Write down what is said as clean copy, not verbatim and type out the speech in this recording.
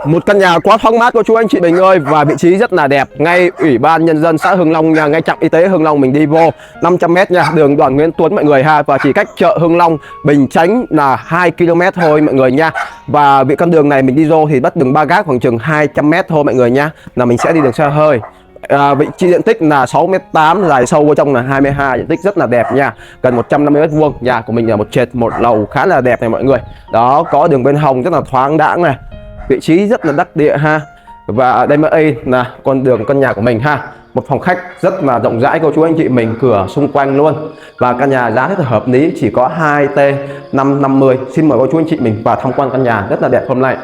Một căn nhà quá thoáng mát cô chú anh chị mình ơi, và vị trí rất là đẹp, ngay Ủy ban Nhân dân xã Hưng Long nha, ngay trạm y tế Hưng Long mình đi vô 500m nha, đường Đoàn Nguyễn Tuấn mọi người ha, và chỉ cách chợ Hưng Long Bình Chánh là 2 km thôi mọi người nha. Và vị con đường này mình đi vô thì bắt đường Ba Gác khoảng chừng 200m thôi mọi người nha, là mình sẽ đi đường xe hơi. Vị trí diện tích là 6m8, dài sâu vô trong là 22, diện tích rất là đẹp nha, gần 150m². Nhà của mình là một trệt một lầu khá là đẹp này mọi người. Đó, có đường bên hông rất là thoáng đãng này, vị trí rất là đắc địa ha. Và đây mới là con đường căn nhà của mình ha, một phòng khách rất là rộng rãi cô chú anh chị mình, cửa xung quanh luôn. Và căn nhà giá rất là hợp lý, chỉ có 2T 550. Xin mời cô chú anh chị mình vào tham quan căn nhà rất là đẹp hôm nay.